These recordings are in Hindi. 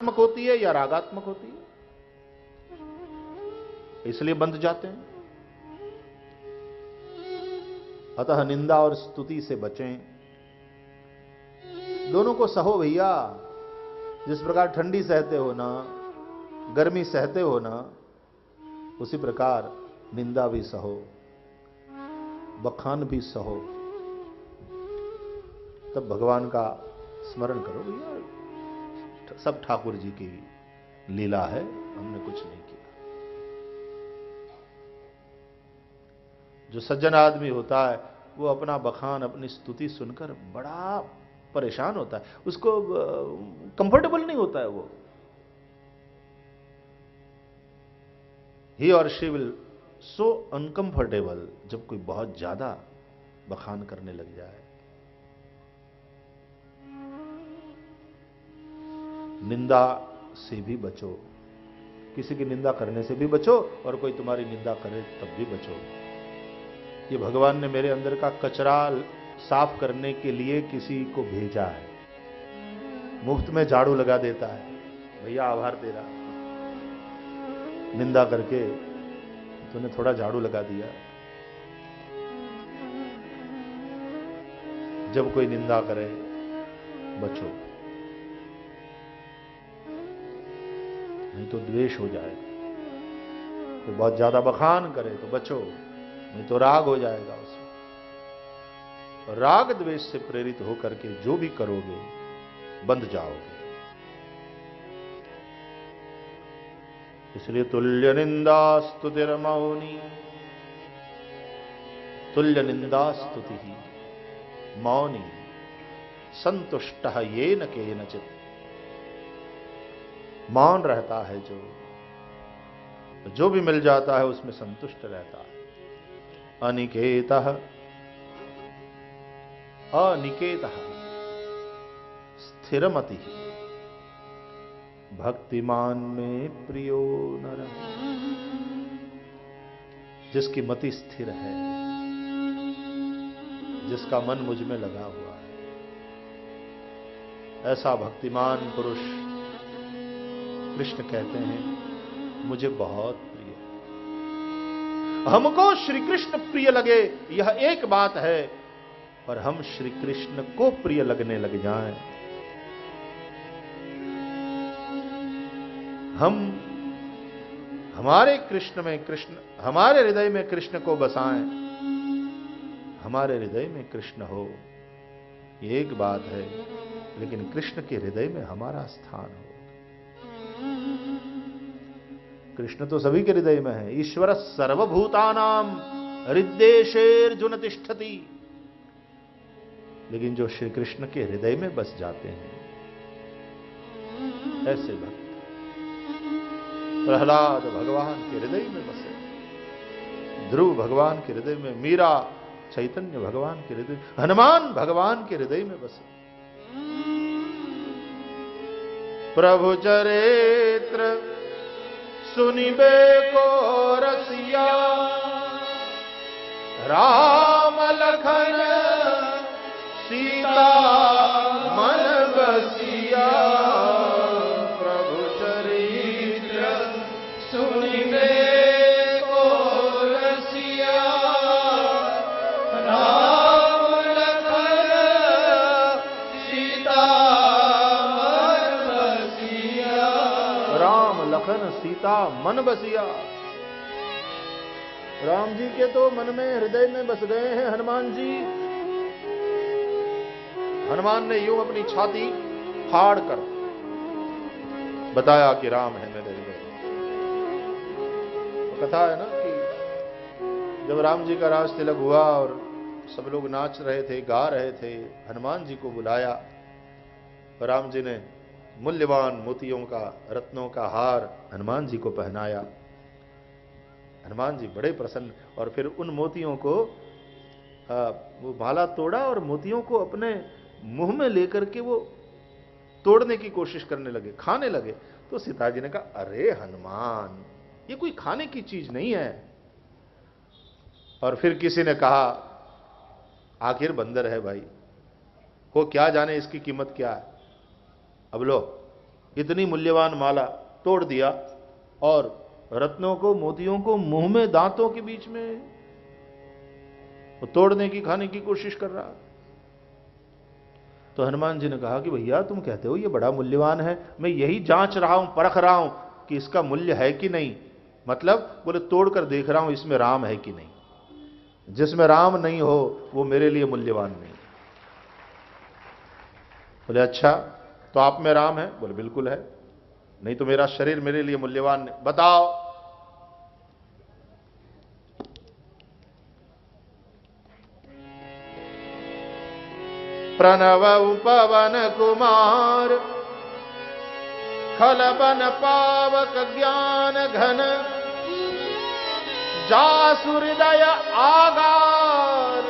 होती है या रागात्मक होती है, इसलिए बंध जाते हैं। अतः निंदा और स्तुति से बचें, दोनों को सहो भैया। जिस प्रकार ठंडी सहते हो ना, गर्मी सहते हो ना, उसी प्रकार निंदा भी सहो, बखान भी सहो। तब भगवान का स्मरण करो भैया, सब ठाकुर जी की लीला है, हमने कुछ नहीं किया। जो सज्जन आदमी होता है वो अपना बखान, अपनी स्तुति सुनकर बड़ा परेशान होता है, उसको कंफर्टेबल नहीं होता है वो। ही और शी विल सो अनकंफर्टेबल जब कोई बहुत ज्यादा बखान करने लग जाए। निंदा से भी बचो, किसी की निंदा करने से भी बचो, और कोई तुम्हारी निंदा करे तब भी बचो। ये भगवान ने मेरे अंदर का कचरा साफ करने के लिए किसी को भेजा है। मुफ्त में झाड़ू लगा देता है, भैया आभार तेरा, निंदा करके तूने थोड़ा झाड़ू लगा दिया। जब कोई निंदा करे बचो, नहीं तो द्वेष हो जाएगा। कोई बहुत ज्यादा बखान करे तो बचो, नहीं तो राग हो जाएगा उसमें। और राग द्वेष से प्रेरित होकर के जो भी करोगे बंध जाओगे। इसलिए तुल्य निंदा स्तुतिर मौनी, तुल्य निंदा स्तुति ही मौनी संतुष्ट येन केनचित्। मौन रहता है जो भी मिल जाता है उसमें संतुष्ट रहता है। अनिकेतः अनिकेतः स्थिरमति भक्तिमान में प्रियो नर। जिसकी मति स्थिर है, जिसका मन मुझ में लगा हुआ है, ऐसा भक्तिमान पुरुष कृष्ण कहते हैं मुझे बहुत प्रिय है। हमको श्री कृष्ण प्रिय लगे यह एक बात है, और हम श्री कृष्ण को प्रिय लगने लग जाएं, हम हमारे कृष्ण में कृष्ण, हमारे हृदय में कृष्ण को बसाएं, हमारे हृदय में कृष्ण हो, ये एक बात है, लेकिन कृष्ण के हृदय में हमारा स्थान हो। कृष्ण तो सभी के हृदय में है। ईश्वर सर्वभूतानां हृदयेर्जुन तिष्ठति। लेकिन जो श्री कृष्ण के हृदय में बस जाते हैं, ऐसे भक्त। प्रहलाद भगवान के हृदय में बसे, ध्रुव भगवान के हृदय में, मीरा चैतन्य भगवान के हृदय, हनुमान भगवान के हृदय में बसे। प्रभु चरित्र सुनिबे को रसिया, राम लखन सीता मन बसिया। प्रभु चरित्र सुनिबे को रसिया, राम लखन सीता मन बसिया। राम लखन सीता मन बसिया। राम जी के तो मन में, हृदय में बस गए हैं हनुमान जी। हनुमान ने यूं अपनी छाती फाड़ कर बताया कि राम है मेरे हृदय। तो कथा है ना कि जब राम जी का राज तिलक हुआ और सब लोग नाच रहे थे, गा रहे थे, हनुमान जी को बुलाया, और राम जी ने मूल्यवान मोतियों का, रत्नों का हार हनुमान जी को पहनाया। हनुमान जी बड़े प्रसन्न, और फिर उन मोतियों को वो माला तोड़ा और मोतियों को अपने मुंह में लेकर के वो तोड़ने की कोशिश करने लगे, खाने लगे। तो सीता जी ने कहा, अरे हनुमान, ये कोई खाने की चीज नहीं है। और फिर किसी ने कहा, आखिर बंदर है भाई, वो क्या जाने इसकी कीमत क्या है, अब लो इतनी मूल्यवान माला तोड़ दिया और रत्नों को, मोतियों को मुंह में, दांतों के बीच में वो तोड़ने की, खाने की कोशिश कर रहा। तो हनुमान जी ने कहा कि भैया तुम कहते हो ये बड़ा मूल्यवान है, मैं यही जांच रहा हूं, परख रहा हूं कि इसका मूल्य है कि नहीं। मतलब बोले तोड़कर देख रहा हूं इसमें राम है कि नहीं। जिसमें राम नहीं हो वो मेरे लिए मूल्यवान नहीं। बोले अच्छा, तो आप में राम है? बोले बिल्कुल है, नहीं तो मेरा शरीर मेरे लिए मूल्यवान नहीं। बताओ। प्रणव उपवन कुमार, खलबन पावक ज्ञान घन, जासु हृदय आगार,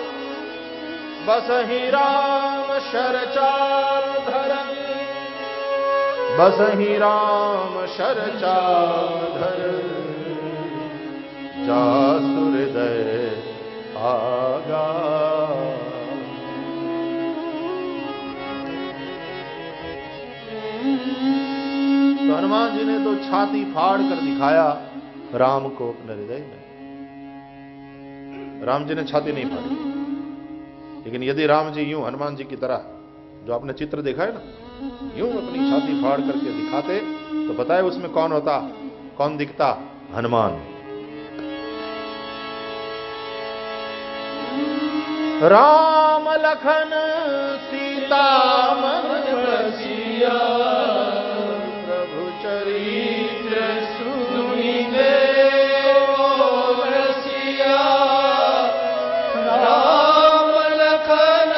बसहि राम शरचार धरन, बसहि राम शरचार धरन, जासु हृदय आगार। तो हनुमान जी ने तो छाती फाड़ कर दिखाया राम को अपने हृदय में। राम जी ने छाती नहीं फाड़ी, लेकिन यदि राम जी यूं हनुमान जी की तरह, जो आपने चित्र देखा है ना, यूं अपनी छाती फाड़ करके दिखाते तो बताए उसमें कौन होता, कौन दिखता? हनुमान। राम लखन सीता मन बसिया, प्रभु चरित्र सुनि देव रसिया। राम लखन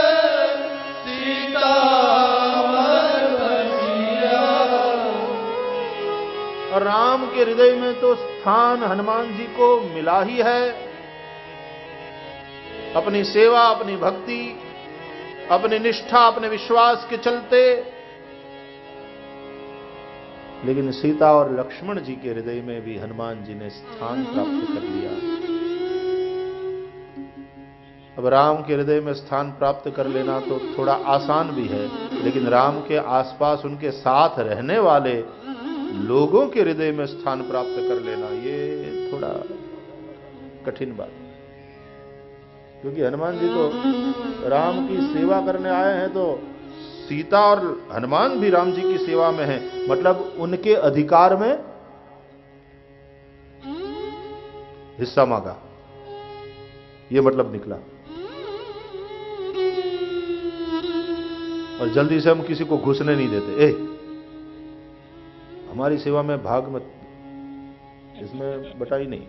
सीता मन बसिया। राम के हृदय में तो स्थान हनुमान जी को मिला ही है। अपनी सेवा, अपनी भक्ति, अपनी निष्ठा, अपने विश्वास के चलते। लेकिन सीता और लक्ष्मण जी के हृदय में भी हनुमान जी ने स्थान प्राप्त कर लिया। अब राम के हृदय में स्थान प्राप्त कर लेना तो थोड़ा आसान भी है, लेकिन राम के आसपास उनके साथ रहने वाले लोगों के हृदय में स्थान प्राप्त कर लेना ये थोड़ा कठिन बात है। क्योंकि हनुमान जी तो राम की सेवा करने आए हैं, तो सीता और हनुमान भी राम जी की सेवा में हैं, मतलब उनके अधिकार में हिस्सा मांगा, ये मतलब निकला। और जल्दी से हम किसी को घुसने नहीं देते। हमारी सेवा में भाग मत, इसमें बटाई नहीं।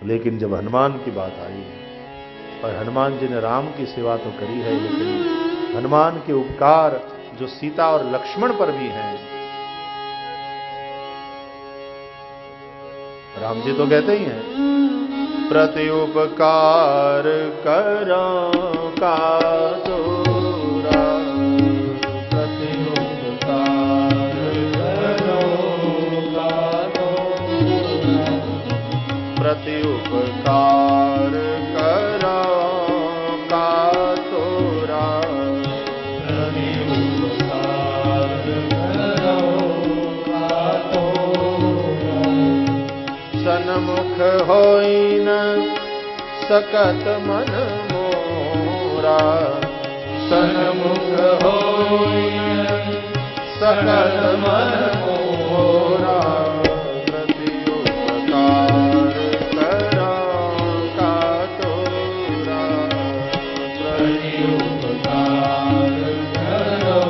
लेकिन जब हनुमान की बात आई, और हनुमान जी ने राम की सेवा तो करी है, लेकिन हनुमान के उपकार जो सीता और लक्ष्मण पर भी हैं। राम जी तो कहते ही हैं, प्रति उपकार करो का तोरा, प्रति उपकार करो का तोरा, प्रति उपकार करो का तोरा, प्रति उपकार करो का तोरा। सन्मुख होई न सकत मन मोरा, सन्मुख होई न सकत मन मोरा, प्रति उपकार करो का तोरा, प्रति उपकार करो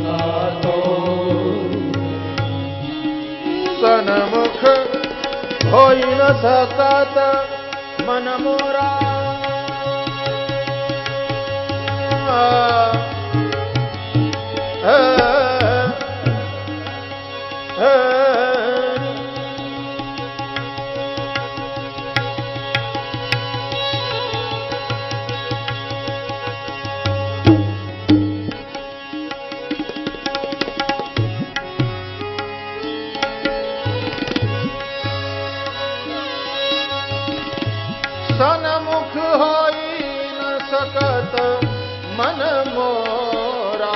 का तोरा। सन्मुख होई न सकत मन मोरा, सनमुख होई न सकत मन मोरा,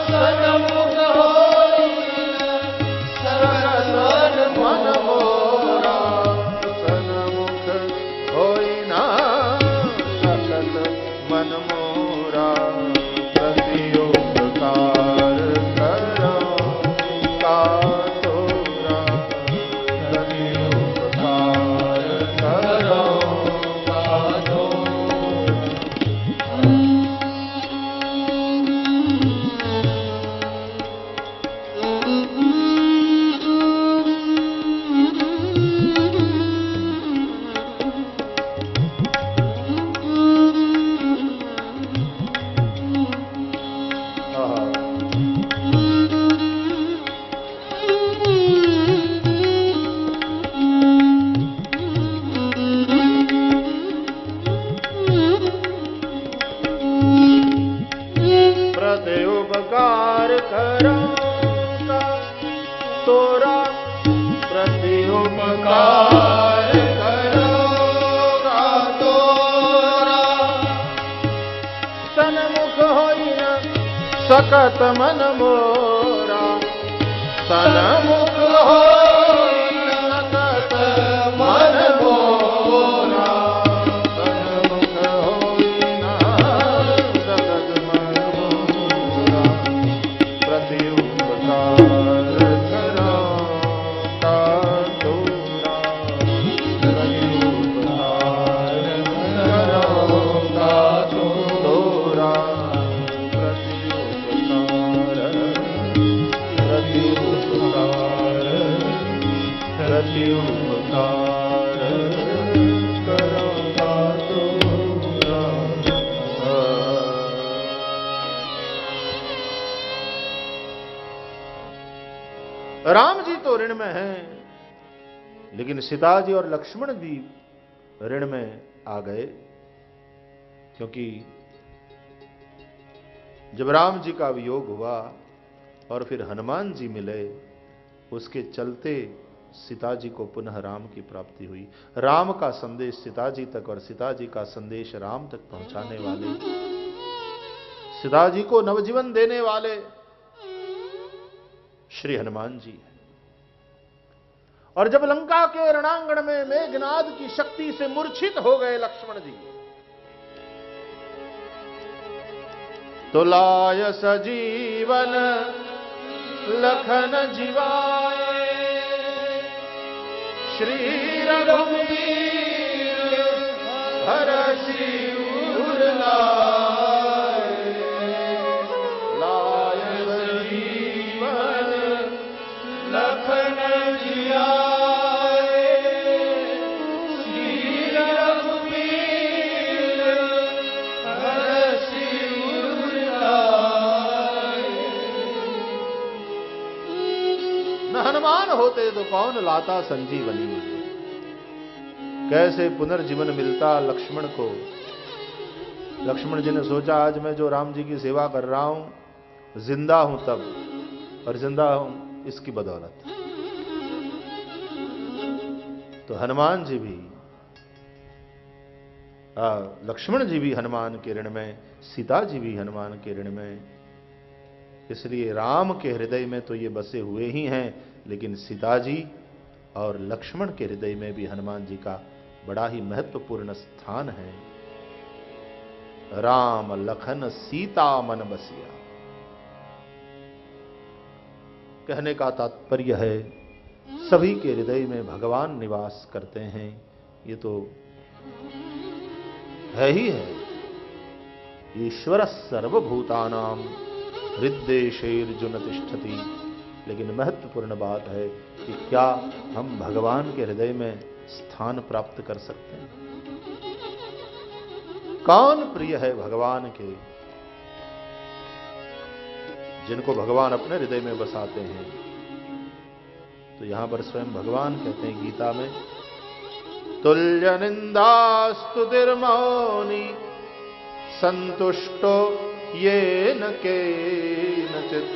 सनमुख होई न सकत मन मोरा, सनमुख होई न सकत मन मोरा, प्रति उपकार करो का तोरा, प्रति उपकार करो का तोरा। प्रति उपकार करो का तोरा, प्रति उपकार करो का तोरा, सनमुख होई न सकत मन मोरा, सनमुख होई न सकत मन मोरा, सनमुख होई न सकत मन मोरा, प्रति उपकार करो का तोरा, प्रति उपकार करो का तोरा, प्रति उपकार, प्रति उपकार, प्रति उपकार करो का तोरा। राम जी तो ऋण में हैं, लेकिन सीता जी और लक्ष्मण जी ऋण में आ गए, क्योंकि जब राम जी का वियोग हुआ और फिर हनुमान जी मिले, उसके चलते सीता जी को पुनः राम की प्राप्ति हुई। राम का संदेश सीता जी तक और सीता जी का संदेश राम तक पहुंचाने वाले, सीता जी को नवजीवन देने वाले श्री हनुमान जी हैं। और जब लंका के रणांगण में मेघनाद की शक्ति से मूर्छित हो गए लक्ष्मण जी, तो लाय सजीवन लखन जीवाए, श्री रघुवीर हरषि उर लाए, लाय सजीवन लखन जियाए, श्री रघुवीर हरषि उर लाए। न हनुमान होते तो कौन लाता संजीवनी, कैसे पुनर्जीवन मिलता लक्ष्मण को। लक्ष्मण जी ने सोचा, आज मैं जो राम जी की सेवा कर रहा हूं, जिंदा हूं तब, और जिंदा हूं इसकी बदौलत। तो हनुमान जी भी, लक्ष्मण जी भी हनुमान के ऋण में, सीता जी भी हनुमान के ऋण में। इसलिए राम के हृदय में तो ये बसे हुए ही हैं, लेकिन सीता जी और लक्ष्मण के हृदय में भी हनुमान जी का बड़ा ही महत्वपूर्ण स्थान है। राम लखन सीता मन बसिया, कहने का तात्पर्य है सभी के हृदय में भगवान निवास करते हैं। ये तो है ही है। ईश्वर सर्वभूतानां हृद्देशेर्जुन तिष्ठति। लेकिन महत्वपूर्ण बात है कि क्या हम भगवान के हृदय में स्थान प्राप्त कर सकते हैं? कौन प्रिय है भगवान के? जिनको भगवान अपने हृदय में बसाते हैं। तो यहां पर स्वयं भगवान कहते हैं गीता में, तुल्य निंदास्तुतिर्मौनी संतुष्टो येन केनचित्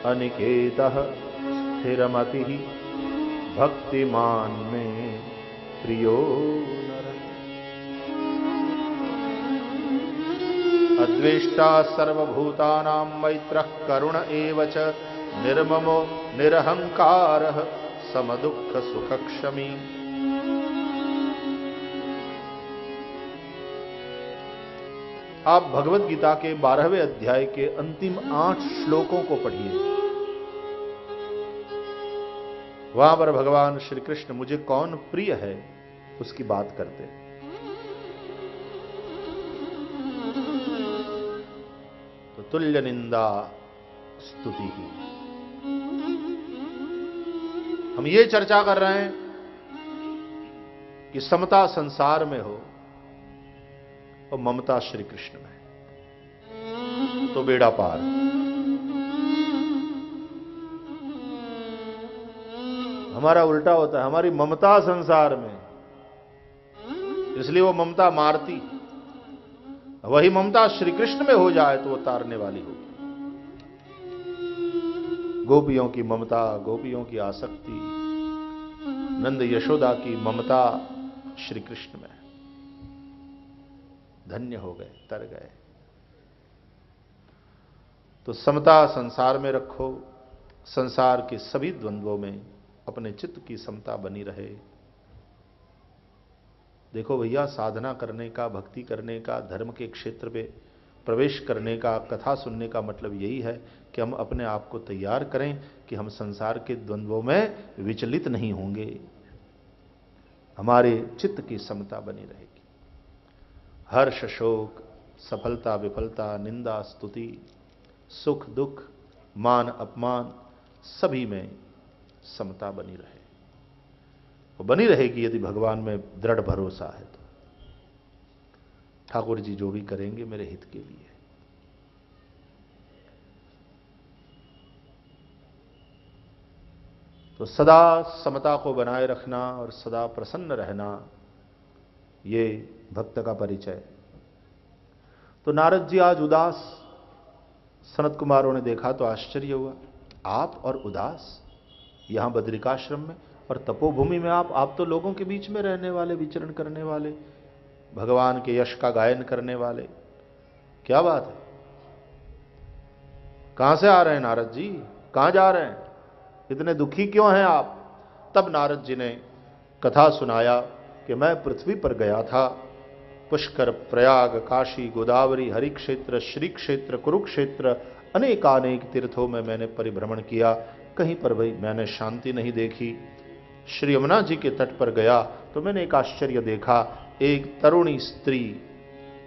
अनिकेतः स्थिरमतिः भक्तिमान में प्रियो नरः। अद्वेष्टा सर्वभूतानां मैत्रः करुण एव च निर्ममो निरहंकारः समदुःख सुखक्षमी। आप भगवत गीता के 12वें अध्याय के अंतिम 8 श्लोकों को पढ़िए। वहां पर भगवान श्री कृष्ण मुझे कौन प्रिय है उसकी बात करते हैं। तो तुल्य निंदा स्तुति ही हम ये चर्चा कर रहे हैं कि समता संसार में हो और ममता श्री कृष्ण में, तो बेड़ा पार। हमारा उल्टा होता है, हमारी ममता संसार में, इसलिए वो ममता मारती। वही ममता श्री कृष्ण में हो जाए तो वो तारने वाली होगी। गोपियों की ममता, गोपियों की आसक्ति, नंद यशोदा की ममता श्री कृष्ण में, धन्य हो गए, तर गए। तो समता संसार में रखो, संसार के सभी द्वंद्वों में अपने चित्त की समता बनी रहे। देखो भैया, साधना करने का, भक्ति करने का, धर्म के क्षेत्र में प्रवेश करने का, कथा सुनने का मतलब यही है कि हम अपने आप को तैयार करें कि हम संसार के द्वंद्वों में विचलित नहीं होंगे, हमारे चित्त की समता बनी रहेगी। हर्ष शोक, सफलता विफलता, निंदा स्तुति, सुख दुख, मान अपमान, सभी में समता बनी रहे। वो बनी रहेगी यदि भगवान में दृढ़ भरोसा है तो। ठाकुर जी जो भी करेंगे मेरे हित के लिए। तो सदा समता को बनाए रखना और सदा प्रसन्न रहना, ये भक्त का परिचय। तो नारद जी आज उदास, सनत कुमारों ने देखा तो आश्चर्य हुआ, आप और उदास यहां बद्रिकाश्रम में और तपोभूमि में। आप तो लोगों के बीच में रहने वाले, विचरण करने वाले, भगवान के यश का गायन करने वाले, क्या बात है? कहां से आ रहे हैं नारद जी, कहां जा रहे हैं, इतने दुखी क्यों हैं आप? तब नारद जी ने कथा सुनाया कि मैं पृथ्वी पर गया था, पुष्कर, प्रयाग, काशी, गोदावरी, हरि क्षेत्र, श्री क्षेत्र, कुरुक्षेत्र, अनेकानेक तीर्थों में मैंने परिभ्रमण किया, कहीं पर भाई मैंने शांति नहीं देखी। श्री यमुना जी के तट पर गया तो मैंने एक आश्चर्य देखा, एक तरुणी स्त्री,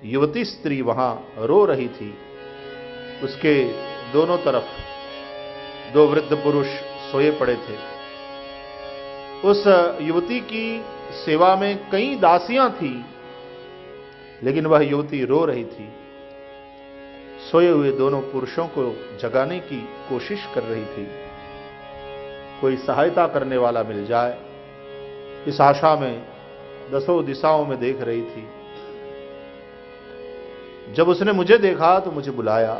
युवती स्त्री वहां रो रही थी। उसके दोनों तरफ 2 वृद्ध पुरुष सोए पड़े थे। उस युवती की सेवा में कई दासियां थी, लेकिन वह युवती रो रही थी, सोए हुए दोनों पुरुषों को जगाने की कोशिश कर रही थी। कोई सहायता करने वाला मिल जाए, इस आशा में दसों दिशाओं में देख रही थी। जब उसने मुझे देखा तो मुझे बुलाया,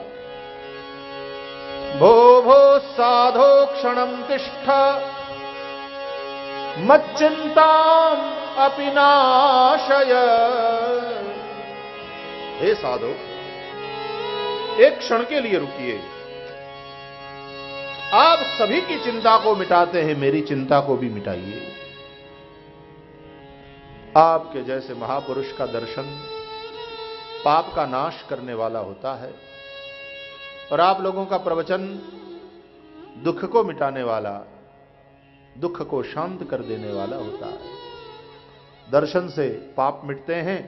भो भो साधो क्षणं तिष्ठ मच्चिंताम अपि नाशय। हे साधो, एक क्षण के लिए रुकिए, आप सभी की चिंता को मिटाते हैं, मेरी चिंता को भी मिटाइए। आपके जैसे महापुरुष का दर्शन पाप का नाश करने वाला होता है, और आप लोगों का प्रवचन दुख को मिटाने वाला, दुख को शांत कर देने वाला होता है। दर्शन से पाप मिटते हैं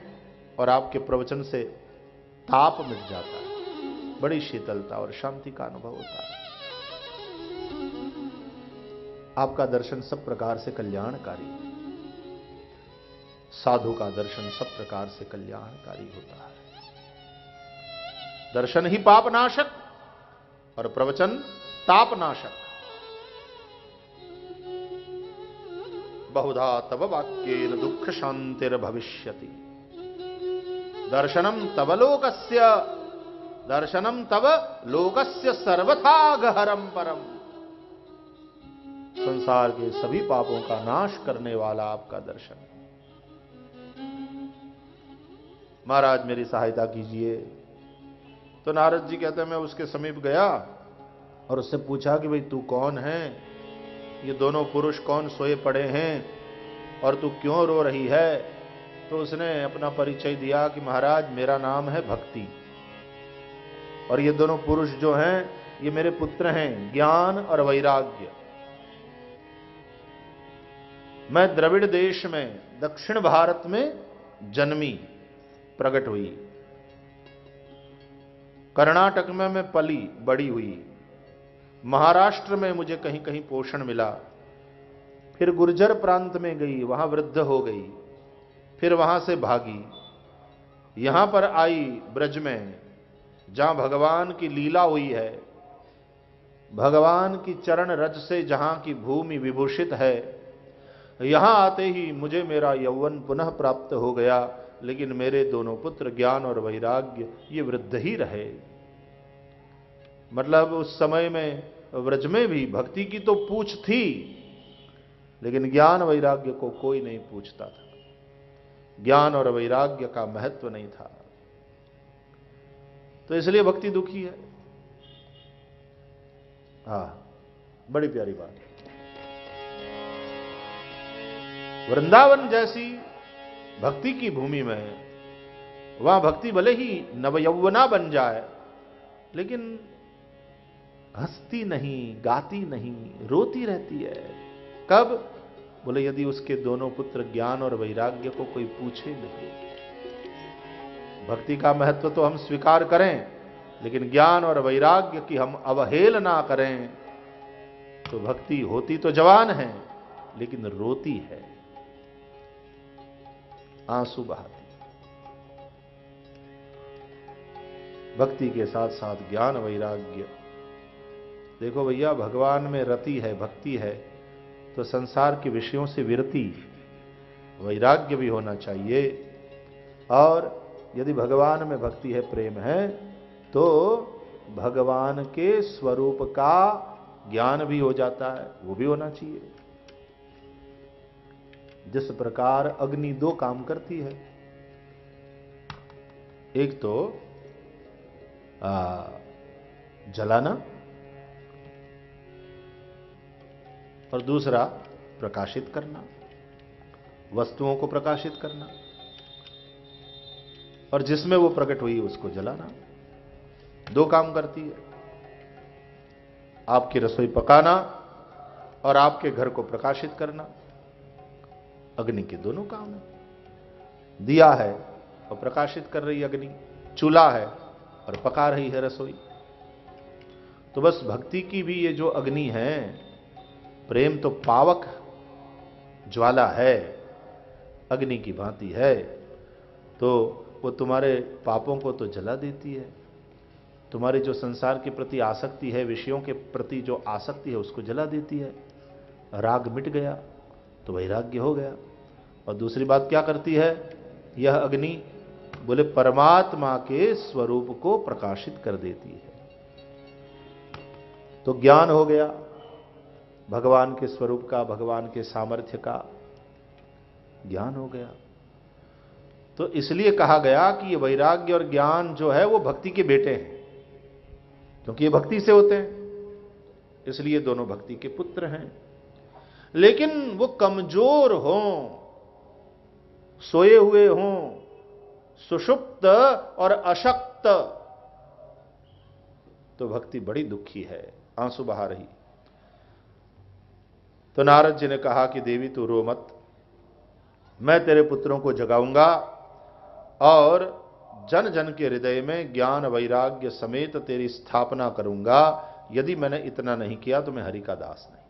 और आपके प्रवचन से ताप मिट जाता है, बड़ी शीतलता और शांति का अनुभव होता है। आपका दर्शन सब प्रकार से कल्याणकारी है, साधु का दर्शन सब प्रकार से कल्याणकारी होता है। दर्शन ही पाप नाशक और प्रवचन ताप नाशक। बहुधा तव वाक्येन दुःख शांतिर्भविष्यति, दर्शनम तव लोकस्य, दर्शनम तव लोकस्य सर्वथा गहरम परम। संसार के सभी पापों का नाश करने वाला आपका दर्शन, महाराज मेरी सहायता कीजिए। तो नारद जी कहते हैं मैं उसके समीप गया और उससे पूछा कि भाई तू कौन है, ये दोनों पुरुष कौन सोए पड़े हैं और तू क्यों रो रही है। तो उसने अपना परिचय दिया कि महाराज मेरा नाम है भक्ति और ये दोनों पुरुष जो हैं ये मेरे पुत्र हैं, ज्ञान और वैराग्य। मैं द्रविड़ देश में दक्षिण भारत में जन्मी, प्रकट हुई। कर्नाटक में मैं पली बड़ी हुई। महाराष्ट्र में मुझे कहीं कहीं पोषण मिला। फिर गुर्जर प्रांत में गई, वहां वृद्ध हो गई। फिर वहां से भागी, यहां पर आई ब्रज में, जहां भगवान की लीला हुई है, भगवान की चरण रज से जहां की भूमि विभूषित है। यहां आते ही मुझे मेरा यौवन पुनः प्राप्त हो गया, लेकिन मेरे दोनों पुत्र ज्ञान और वैराग्य ये वृद्ध ही रहे। मतलब उस समय में व्रज में भी भक्ति की तो पूछ थी, लेकिन ज्ञान वैराग्य को कोई नहीं पूछता था। ज्ञान और वैराग्य का महत्व नहीं था, तो इसलिए भक्ति दुखी है। बड़ी प्यारी बात। वृंदावन जैसी भक्ति की भूमि में वहां भक्ति भले ही नवयौवना बन जाए, लेकिन हंसती नहीं, गाती नहीं, रोती रहती है। कब? बोले यदि उसके दोनों पुत्र ज्ञान और वैराग्य को कोई पूछे नहीं। भक्ति का महत्व तो हम स्वीकार करें, लेकिन ज्ञान और वैराग्य की हम अवहेलना करें, तो भक्ति होती तो जवान है लेकिन रोती है, आंसू बहाती। भक्ति के साथ साथ ज्ञान वैराग्य। देखो भैया, भगवान में रति है, भक्ति है, तो संसार के विषयों से विरति, वैराग्य भी होना चाहिए। और यदि भगवान में भक्ति है, प्रेम है, तो भगवान के स्वरूप का ज्ञान भी हो जाता है, वो भी होना चाहिए। जिस प्रकार अग्नि दो काम करती है, एक तो जलाना और दूसरा प्रकाशित करना, वस्तुओं को प्रकाशित करना, और जिसमें वो प्रकट हुई उसको जलाना। दो काम करती है, आपकी रसोई पकाना और आपके घर को प्रकाशित करना। अग्नि के दोनों काम है। दिया है और प्रकाशित कर रही अग्नि, चूल्हा है और पका रही है रसोई। तो बस भक्ति की भी ये जो अग्नि है, प्रेम तो पावक ज्वाला है, अग्नि की भांति है, तो वो तुम्हारे पापों को तो जला देती है। तुम्हारी जो संसार के प्रति आसक्ति है, विषयों के प्रति जो आसक्ति है, उसको जला देती है। राग मिट गया तो वैराग्य हो गया। और दूसरी बात क्या करती है यह अग्नि? बोले परमात्मा के स्वरूप को प्रकाशित कर देती है। तो ज्ञान हो गया भगवान के स्वरूप का, भगवान के सामर्थ्य का ज्ञान हो गया। तो इसलिए कहा गया कि ये वैराग्य और ज्ञान जो है वो भक्ति के बेटे हैं, क्योंकि ये भक्ति से होते हैं, इसलिए दोनों भक्ति के पुत्र हैं। लेकिन वो कमजोर हों, सोए हुए हों, सुषुप्त और अशक्त, तो भक्ति बड़ी दुखी है, आंसू बहा रही। तो नारद जी ने कहा कि देवी तू रो मत, मैं तेरे पुत्रों को जगाऊंगा और जन जन के हृदय में ज्ञान वैराग्य समेत तेरी स्थापना करूंगा। यदि मैंने इतना नहीं किया तो मैं हरि का दास नहीं।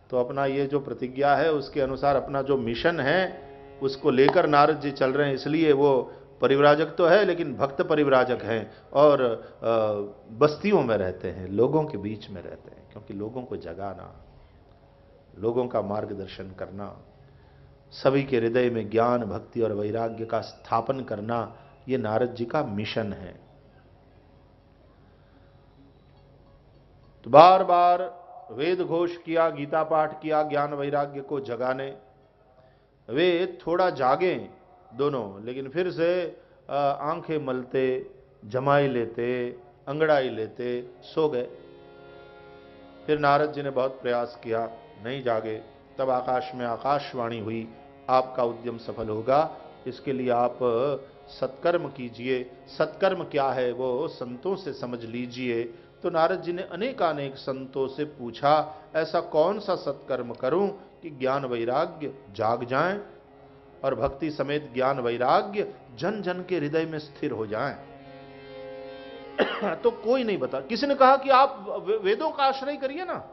तो अपना ये जो प्रतिज्ञा है उसके अनुसार अपना जो मिशन है उसको लेकर नारद जी चल रहे हैं। इसलिए वो परिव्राजक तो है लेकिन भक्त परिव्राजक हैं और बस्तियों में रहते हैं, लोगों के बीच में रहते हैं, क्योंकि लोगों को जगाना, लोगों का मार्गदर्शन करना, सभी के हृदय में ज्ञान भक्ति और वैराग्य का स्थापन करना, ये नारद जी का मिशन है। तो बार बार वेद घोष किया, गीता पाठ किया, ज्ञान वैराग्य को जगाने। वे थोड़ा जागें दोनों, लेकिन फिर से आंखें मलते, जमाई लेते, अंगड़ाई लेते सो गए। फिर नारद जी ने बहुत प्रयास किया, नहीं जागे। तब आकाश में आकाशवाणी हुई, आपका उद्यम सफल होगा, इसके लिए आप सत्कर्म कीजिए। सत्कर्म क्या है वो संतों से समझ लीजिए। तो नारद जी ने अनेकानेक संतों से पूछा, ऐसा कौन सा सत्कर्म करूं कि ज्ञान वैराग्य जाग जाएं और भक्ति समेत ज्ञान वैराग्य जन जन के हृदय में स्थिर हो जाएं। तो कोई नहीं बता। किसी ने कहा कि आप वेदों का आश्रय करिए ना,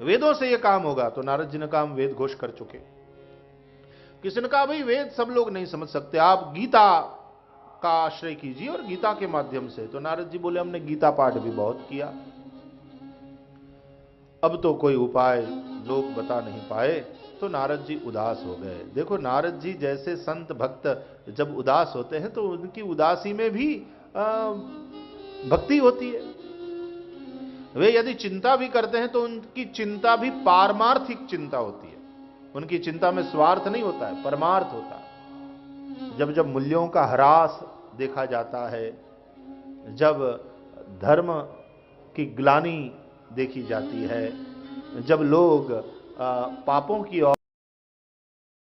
वेदों से यह काम होगा। तो नारद जी ने कहा हम वेद घोष कर चुके। किसी ने कहा भाई वेद सब लोग नहीं समझ सकते, आप गीता का आश्रय कीजिए और गीता के माध्यम से। तो नारद जी बोले हमने गीता पाठ भी बहुत किया, अब तो कोई उपाय लोग बता नहीं पाए। तो नारद जी उदास हो गए। देखो नारद जी जैसे संत भक्त जब उदास होते हैं तो उनकी उदासी में भी भक्ति होती है। वे यदि चिंता भी करते हैं तो उनकी चिंता भी पारमार्थिक चिंता होती है। उनकी चिंता में स्वार्थ नहीं होता है, परमार्थ होता है। जब जब मूल्यों का ह्रास देखा जाता है, जब धर्म की ग्लानि देखी जाती है, जब लोग पापों की ओर